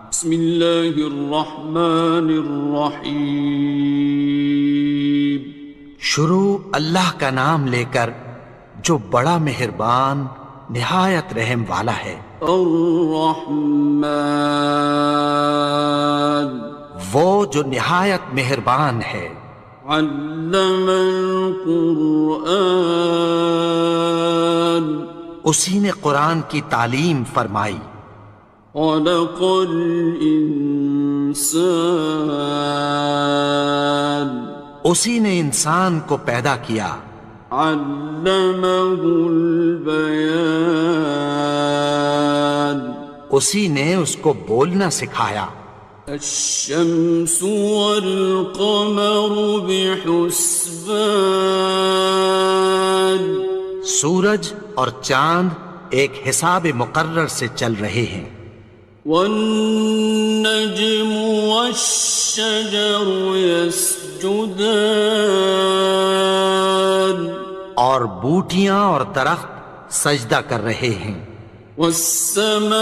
بسم اللہ الرحمن الرحیم۔ شروع اللہ کا نام لے کر جو بڑا مہربان نہایت رحم والا ہے۔ الرحمن، وہ جو نہایت مہربان ہے۔ علم القرآن، اسی نے قرآن کی تعلیم فرمائی۔ خلق الانسان، اسی نے انسان کو پیدا کیا۔ علمہ البیان، اسی نے اس کو بولنا سکھایا۔ الشمس والقمر بحسبان، سورج اور چاند ایک حساب مقرر سے چل رہے ہیں۔ والنجم والشجر يسجدان، اور بوٹیاں اور درخت سجدہ کر رہے ہیں۔ والسماء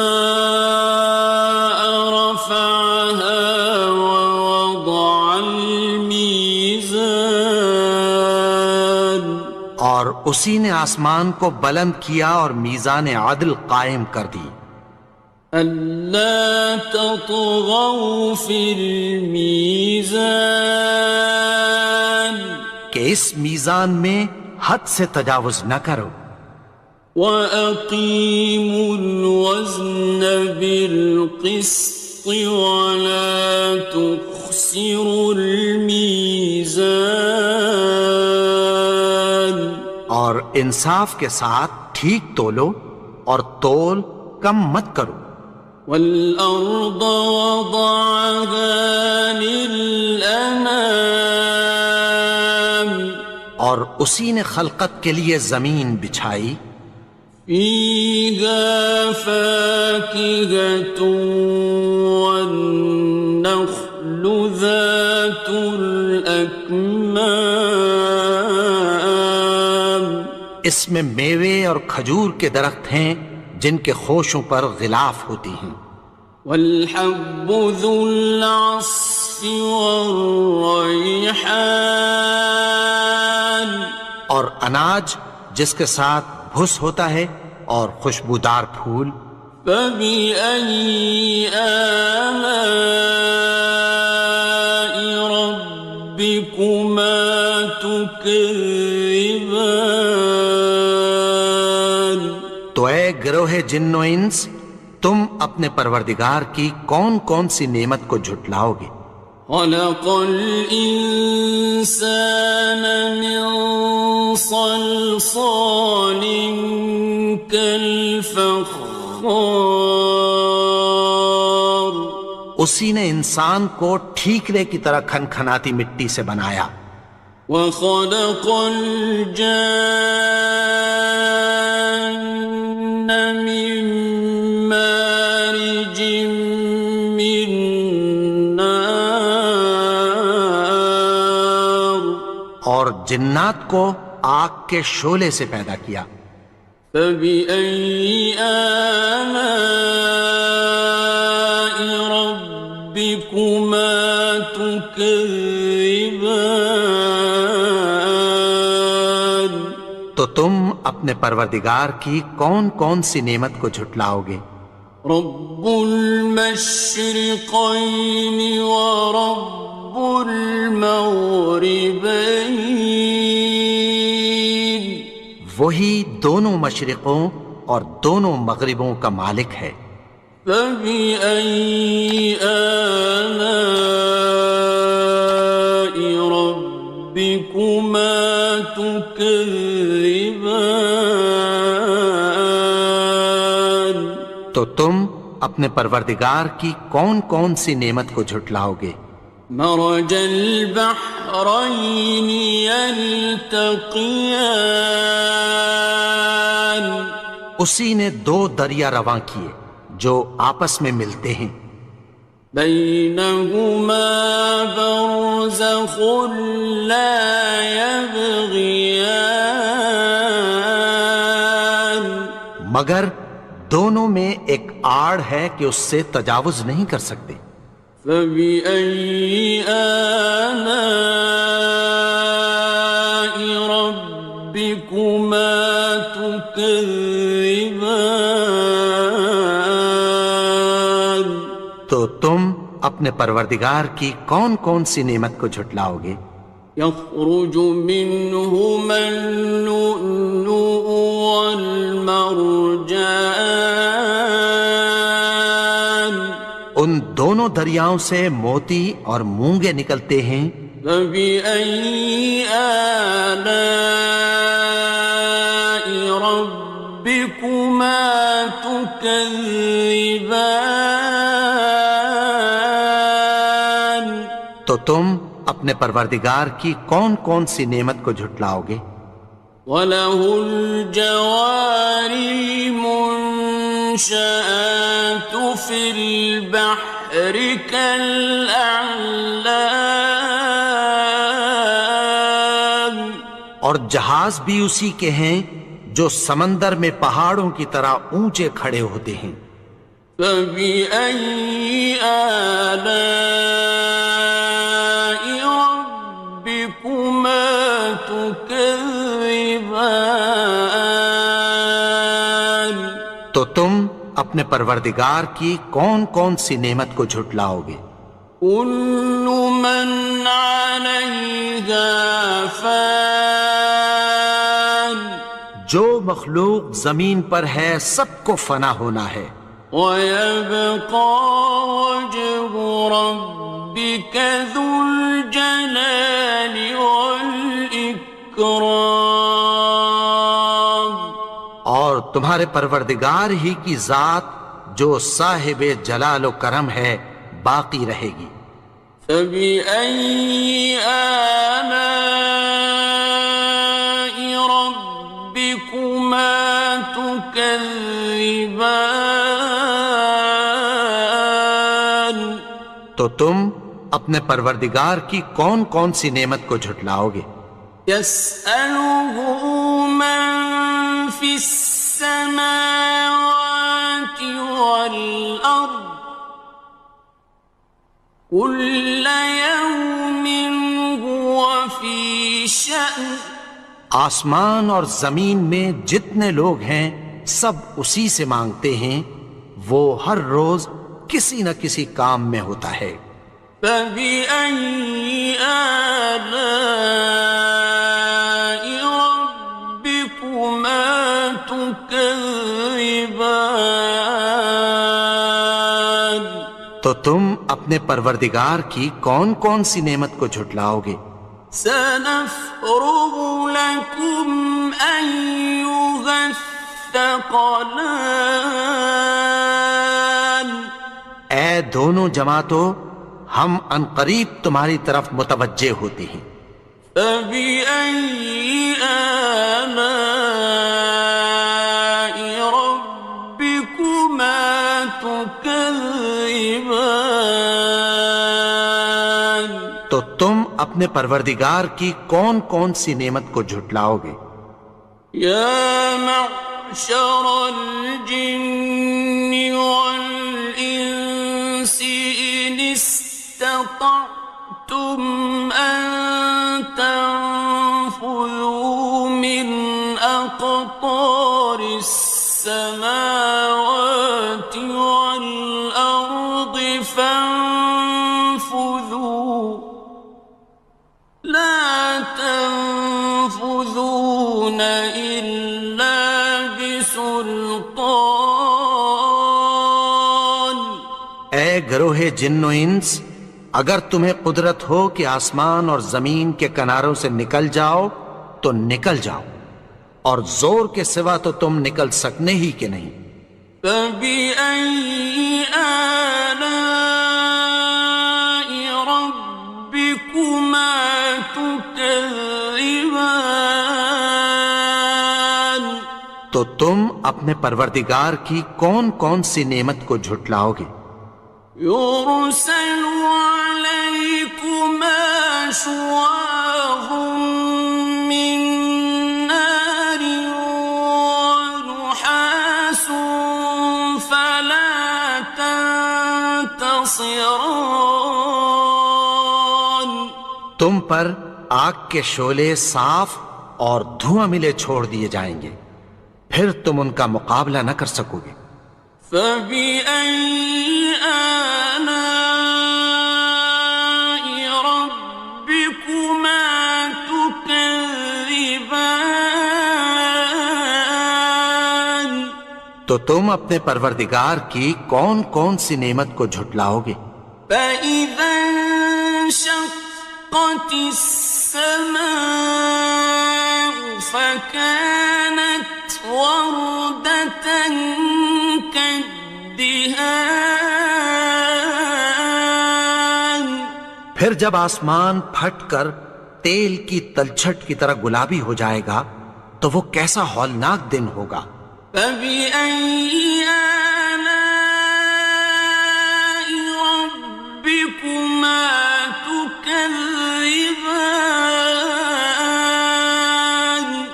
رفعها ووضع الميزان، اور اسی نے آسمان کو بلند کیا اور میزان عدل قائم کر دی۔ ألا تطغوا في الميزان، کہ اس میزان میں حد سے تجاوز نہ کرو۔ وَأَقِيمُوا الْوَزْنَ بِالْقِسْطِ وَلَا تُخْسِرُوا الْمِيزَانَ، اور انصاف کے ساتھ ٹھیک تولو اور تول کم مت کرو۔ وَالْأَرْضَ وَضَعَهَا لِلْأَنَامِ، اور اسی نے خلقت کے لیے زمین بچھائی۔ فِيهَا فَاكِهَةٌ وَالنَّخْلُ ذَاتُ الْأَكْمَامِ، اس میں میوے اور کھجور کے درخت ہیں جن کے خوشوں پر غلاف ہوتی ہیں۔ وَالْحَبُّ ذُو الْعَصْفِ وَالرَّيْحَانِ، اور اناج جس کے ساتھ بھس ہوتا ہے اور خوشبودار پھول۔ فَبِأَيِّ آلَاءِ رَبِّكُمَا تُكَذِّبَانِ، تو اے گروہ جن و انس، تم اپنے پروردگار کی کون کون سی نعمت کو جھٹلاؤ گے؟ خَلَقَ الْإِنسَانَ مِنْ صَلْصَالٍ كَالْفَخَّارِ، اسی نے انسان کو ٹھیکرے کی طرح کھنکھناتی مٹی سے بنایا۔ وَخَلَقَ الْجَانَّ مِن مَّارِجٍ مِّن نَّارٍ، اور جنات کو آگ کے شعلے سے پیدا کیا۔ فَبِأَيِّ آلَاءِ رَبِّكُمَا تُكَذِّبَانِ، تو تم اپنے پروردگار کی کون کون سی نعمت کو جھٹلاؤ گے؟ رب المشرقين ورب المغربين، وہی دونوں مشرقوں اور دونوں مغربوں کا مالک ہے۔ فَبِأَيِّ آلَاءِ رَبِّكُمَا تُكَذِّبَانِ، تو تم اپنے پروردگار کی کون کون سی نعمت کو جھٹلاؤ گے؟ مرج البحرين يلتقيان، اسی نے دو دریا رواں کیے جو آپس میں ملتے ہیں۔ بينهما برزخ لا يبغيان، مگر دونوں میں ایک آڑ ہے کہ اس سے تجاوز نہیں کر سکتے۔ فبأي آلاء ربكما تكذبان؟ تو تم اپنے پروردگار کی کون کون سی نعمت کو جھٹلاؤ گے؟ يخرج منهما اللؤلؤ والمرجان ان دونوں دریاؤں سے موتی اور مونگے نکلتے ہیں۔ فبأي آلاء ربكما تكذبان؟ تو تم اپنے پروردگار کی کون کون سی نعمت کو جھٹلاؤ گے؟ وَلَهُ الْجَوَارِ الْمُنشَآتُ فِي الْبَحْرِ كَالْأَعْلَامِ، اور جہاز بھی اسی کے ہیں جو سمندر میں پہاڑوں کی طرح اونچے کھڑے ہوتے ہیں۔ فَبِأَيِّ آلَاءِ رَبِّكُمَا تُكَذِّبَانِ؟ تو تم اپنے پروردگار کی کون کون سی نعمت کو جھٹلاؤ گے؟ كُلُّ مَنْ عَلَيْهَا فَانٍ، جو مخلوق زمین پر ہے سب کو فنا ہونا ہے۔ وَيَبْقَى وَجْهُ رَبِّكَ ذُو الْجَلَالِ وَالْإِكْرَامِ، اور تمہارے پروردگار ہی کی ذات جو صاحب جلال و کرم ہے باقی رہے گی۔ فَبِأَيِّ آلَاءِ رَبِّكُمَا تُكَذِّبَانِ؟ تو تم اپنے پروردگار کی کون کون سی نعمت کو جھٹلاؤ گے؟ يَسْأَلُهُ مَن فِي السَّمَاوَاتِ وَالْأَرْضِ كُلَّ يَوْمٍ هُوَ فِي شَأْنٍ، آسمان اور زمین میں جتنے لوگ ہیں سب اسی سے مانگتے ہیں، وہ ہر روز کسی نہ کسی کام میں ہوتا ہے۔ فَبِأَيِّ آلَاءِ رَبِّكُمَا تُكَذِّبَانِ؟ تو تم اپنے پروردگار کی کون کون سی نعمت کو جھٹلاؤ گے؟ سَنَفْرُغُ لَكُمْ أَيُّهَ الثَّقَلَانِ، اے دونوں جماعتوں، ہم عنقریب تمہاری طرف متوجہ ہوتے ہیں۔ فَبِأَيِّ آلَاءِ رَبِّكُمَا تُكَذِّبَانِ؟ تو تم اپنے پروردگار کی کون کون سی نعمت کو جھٹلاؤ گے؟ يَا مَعْشَرَ الْجِنِّ وَالْإِنسِ إِنِ اسْتَطَعْتُمْ أَن تَنفُذُوا مِنْ أَقْطَارِ السَّمَاوَاتِ وَالْأَرْضِ فَانفُذُوا، لَا تَنفُذُونَ إِلَّا بِسُلْطَانٍ۔ اے گروہ جن و انس، اگر تمہیں قدرت ہو کہ آسمان اور زمین کے کناروں سے نکل جاؤ تو نکل جاؤ، اور زور کے سوا تو تم نکل سکنے ہی کہ نہیں۔ فَبِأَيِّ آلَاءِ رَبِّكُمَا تُكَذِّبَانِ؟ تو تم اپنے پروردگار کی کون کون سی نعمت کو جھٹلاؤ گے؟ يُرْسَلُ عَلَيْكُمَا شُوَاظٌ مِّن نَّارٍ وَنُحَاسٌ خاصران. تم پر آگ کے شعلے صاف اور دھواں ملے چھوڑ دیے جائیں گے، پھر تم ان کا مقابلہ نہ کر سکو گے۔ فبأي آلاء ربكما تكذبان. تو تم اپنے پروردگار کی کون کون سی نعمت کو جھٹلاؤ گے؟ فإذا انشقت السماء فكانت وردة كالدهان. پھر جب آسمان پھٹ کر تیل کی تلچھٹ کی طرح گلابی ہو جائے گا تو وہ کیسا ہولناک دن ہوگا۔ فبأي آلاء ربكما تكذبان.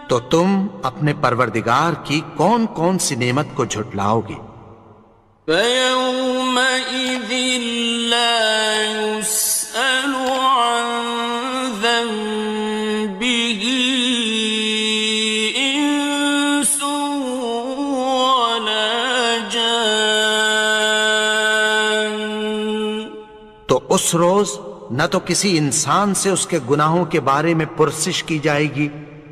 تو تم اپنے پروردگار کی کون کون سی نعمت کو جھٹلاؤ گے؟ فيومئذ لا يسأل عن ذنبه إنس ولا جان. تو اس روز نہ تو کسی انسان سے اس کے گناہوں کے بارے میں پرسش کی جائے گی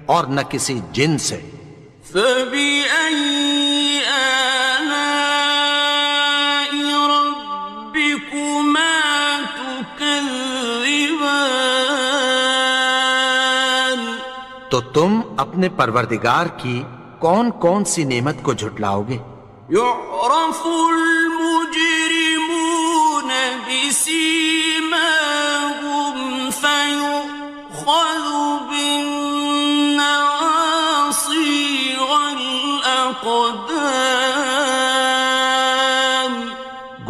اور نہ کسی جن سے۔ فبأي آلاء ربكما تكذبان. تو تم اپنے پروردگار کی کون کون سی نعمت کو جھٹلاؤ گے؟ يعرف المجرمون بسيماهم فيؤخذ بالنواصي والأقدام.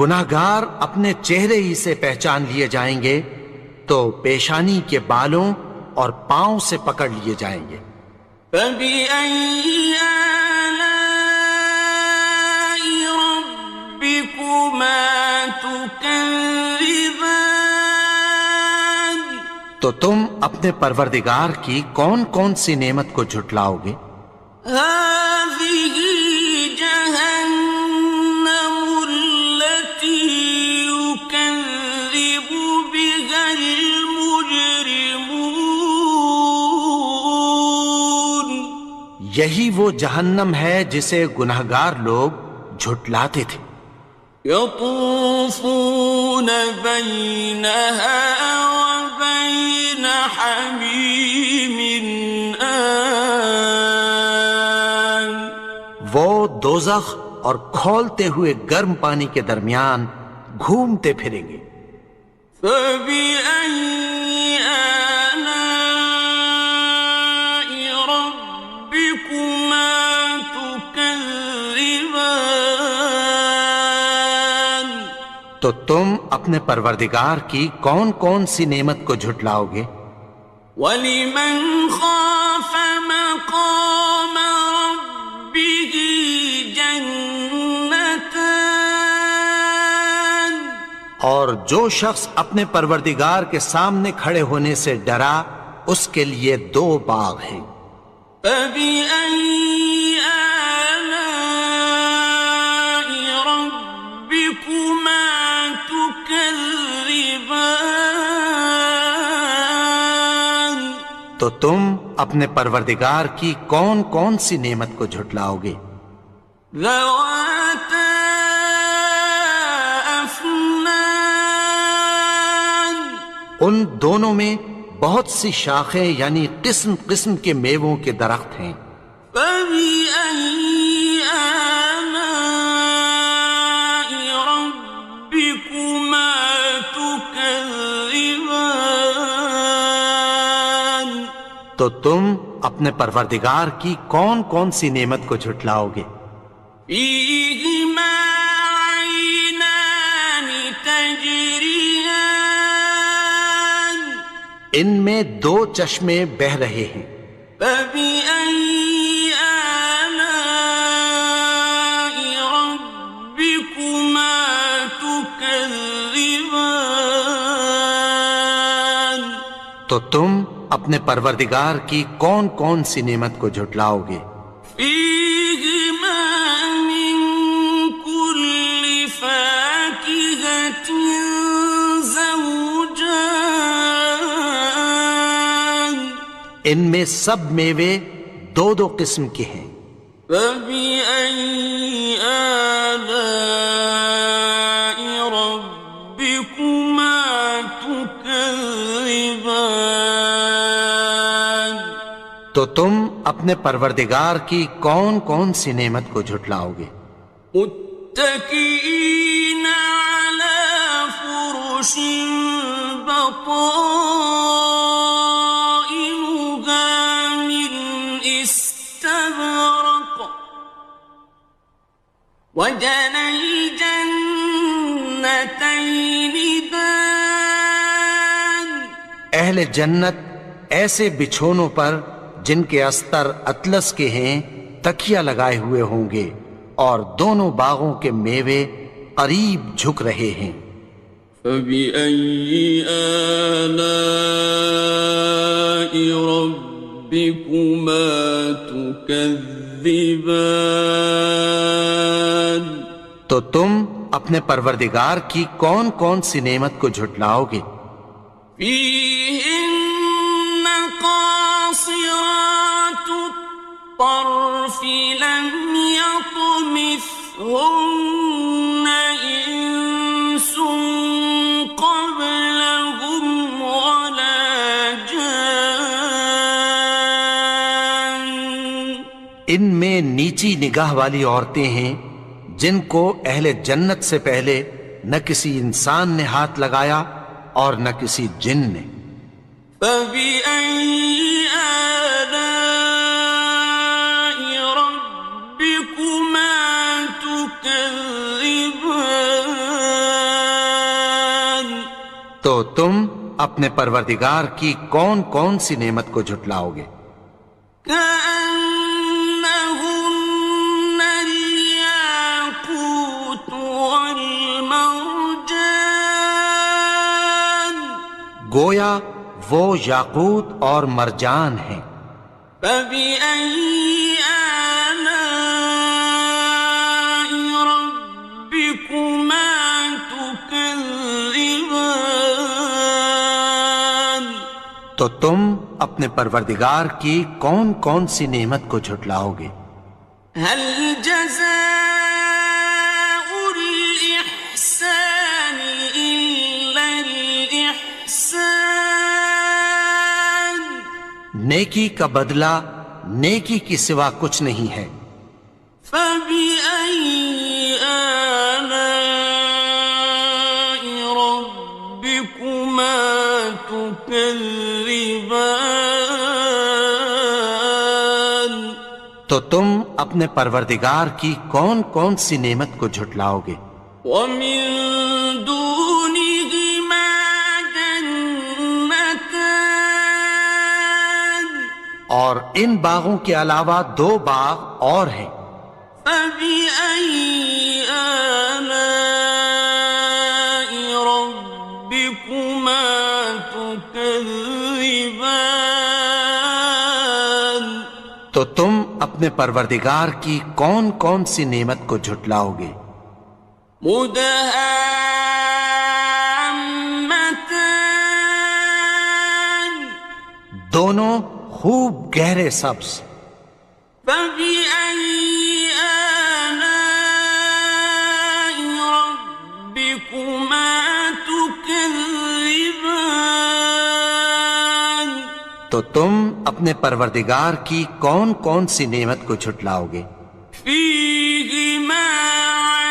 گناہگار اپنے چہرے ہی سے پہچان لیے جائیں گے تو پیشانی کے بالوں اور پاؤں سے پکڑ لیے جائیں گے۔ فبأي آلاء ربكما تكذبان. تو تم اپنے پروردگار کی کون کون سی نعمت کو جھٹلاؤ گے؟ هذه جهنم التي يكذب بها المجرمون. یہی وہ جہنم ہے جسے گناہگار لوگ جھٹلاتے تھے۔ يطوفون بينها وبين حميم آن. وہ دوزخ اور کھولتے ہوئے گرم پانی کے درمیان گھومتے پھریں گے۔ فبأي آلاء ربكما تكذبان. تو تم اپنے پروردگار کی کون کون سی نعمت کو جھٹلاؤ گے؟ وَلِمَنْ خَافَ مَقَامَ رَبِّهِ جَنَّتَانِ. اور جو شخص اپنے پروردگار کے سامنے کھڑے ہونے سے ڈرا اس کے لیے دو باغ ہیں۔ فَبِأَيِّ آلَاءِ رَبِّكُمَا تُكَذِّبَانِ. تو تم اپنے پروردگار کی کون کون سی نعمت کو جھٹلاؤ گے؟ ذَوَاتَا أَفْنَانٍ. ان دونوں میں بہت سی شاخیں یعنی قسم قسم کے میووں کے درخت ہیں۔ فَبِأَيِّ آلَاءِ رَبِّكُمَا تُكَذِّبَانِ. تو تم اپنے پروردگار کی کون کون سی نعمت کو جھٹلاؤ گے؟ فِيهِمَا عَيْنَانِ تَجْرِيَانِ. ان میں دو چشمے بہہ رہے ہیں۔ فَبِأَيِّ آلَاءِ رَبِّكُمَا تُكَذِّبَانِ. تكذبان تو تم اپنے پروردگار کی کون کون سی نعمت کو جھٹلاؤ گے؟ فيهما من كل فاكهة زوجان ان میں سب میوے دو دو قسم کے ہیں۔ فبأي آلاء ربكما تكذبان تو تم اپنے پروردگار کی کون کون سی نعمت کو جھٹلاؤ گے؟ متكئين على فرش بطائنها من استبرق وجنى الجنتين دان اہل جنت ایسے بچھونوں پر جن کے استر اطلس کے ہیں تکیہ لگائے ہوئے ہوں گے، اور دونوں باغوں کے میوے قریب جھک رہے ہیں۔ فبأي آلاء ربكما تكذبان تو تم اپنے پروردگار کی کون کون سی نعمت کو جھٹلاؤ گے؟ فيهن قاصرات الطرف لم يطمثهن إنس قبلهم ولا جان ان میں نیچی نگاہ والی عورتیں ہیں جن کو اہل جنت سے پہلے نہ کسی انسان نے ہاتھ لگایا اور نہ کسی جن نے۔ فبأي آلاء ربكما تكذبان تو تم اپنے پروردگار کی کون کون سی نعمت کو جھٹلاؤ گے؟ كأنهن الياقوت والمرجان گویا وہ یاقوت اور مرجان ہیں۔ فبأي آلاء ربكما تكذبان تو تم اپنے پروردگار کی کون کون سی نعمت کو جھٹلاؤ گے؟ هل جزاء الإحسان إلا الإحسان نیکی کا بدلہ نیکی کی سوا کچھ نہیں ہے۔ فبأي آلاء ربكما تكذبان تو تم اپنے پروردگار کی کون کون سی نعمت کو جھٹلاؤ گے؟ ومن دونهما جنتان اور ان باغوں کے علاوہ دو باغ اور ہیں۔ فبأي آلاء ربكما تكذبان تو تم اپنے پروردگار کی کون کون سی نعمت کو جھٹلاؤ گے؟ مدهامتان دونوں خوب گہرے سبز۔ فبأي آلاء ربكما تكذبان تو تم اپنے پروردگار کی کون کون سی نعمت کو جھٹلاؤ گے؟ فيهما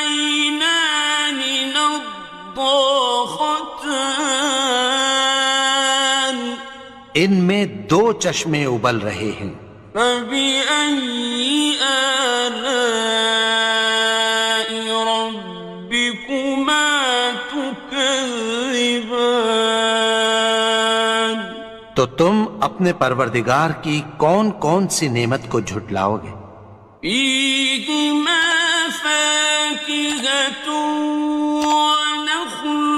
عينان نضاختان ان میں دو چشمے ابل رہے ہیں۔ فبأي آلاء ربكما تكذبان تو تم اپنے پروردگار کی کون کون سی نعمت کو جھٹلاؤ گے؟ فيهما فاكهة ونخل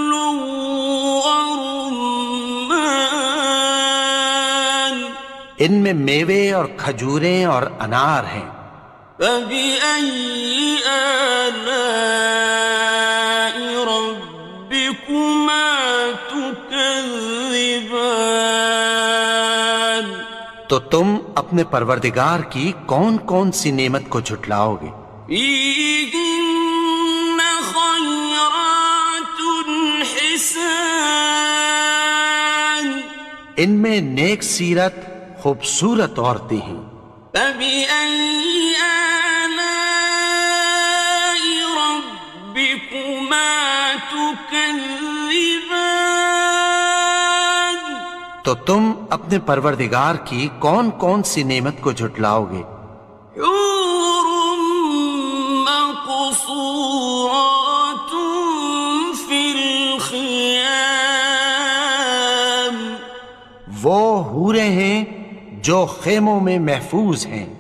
ان میں میوے اور کھجوریں اور انار ہیں۔ فبأي آلاء ربكما تكذبان؟ تو تم اپنے پروردگار کی کون کون سی نعمت کو جھٹلاؤ گے؟ فيهن خيرات حسان، ان میں نیک سیرت خوبصورت عورتیں ہیں۔ فبأي آلاء ربكما تكذبان؟ تو تم اپنے پروردگار کی کون کون سی نعمت کو جھٹلاؤ گے؟ حور مقصورات في الخيام، وہ حوریں ہیں جو خیموں میں محفوظ ہیں۔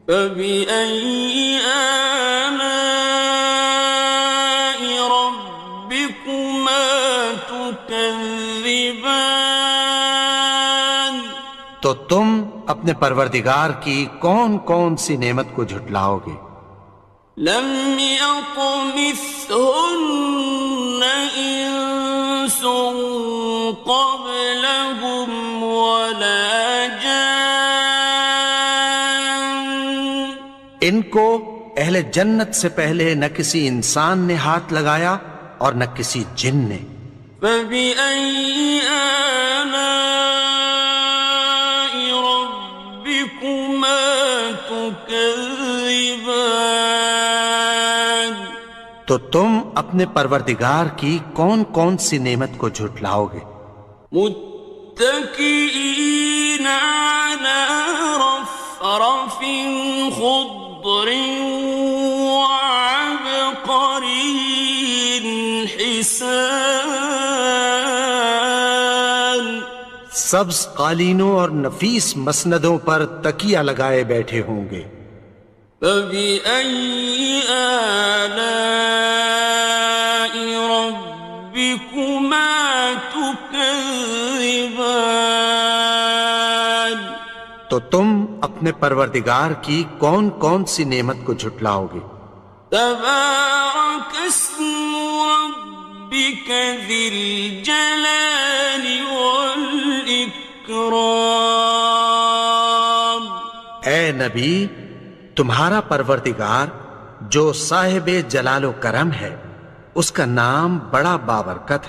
فبأي آلاء ربكما تكذبان؟ تو تم اپنے پروردگار کی کون کون سی نعمت کو جھٹلاؤ گے؟ لم يطمثهن إنس قبلهم ولا جان، ان کو اہل جنت سے پہلے نہ کسی انسان نے ہاتھ لگایا اور نہ کسی جن نے۔ فبأي آلاء ربكما تكذبان؟ تو تم اپنے پروردگار کی کون کون سی نعمت کو جھٹلاؤ گے؟ متكئين على رفرف خضر وعبقري حسان، سبز قالینوں اور نفیس مسندوں پر تکیہ لگائے بیٹھے ہوں گے۔ فبأي آلاء ربكما تكذبان؟ تو تم اپنے پروردگار کی کون کون سی نعمت کو جھٹلاؤ گے؟ تبارك اسم ربك ذي الجلال والإكرام۔ اے نبی، تمہارا پروردگار جو صاحب جلال و کرم ہے، اس کا نام بڑا بابرکت ہے۔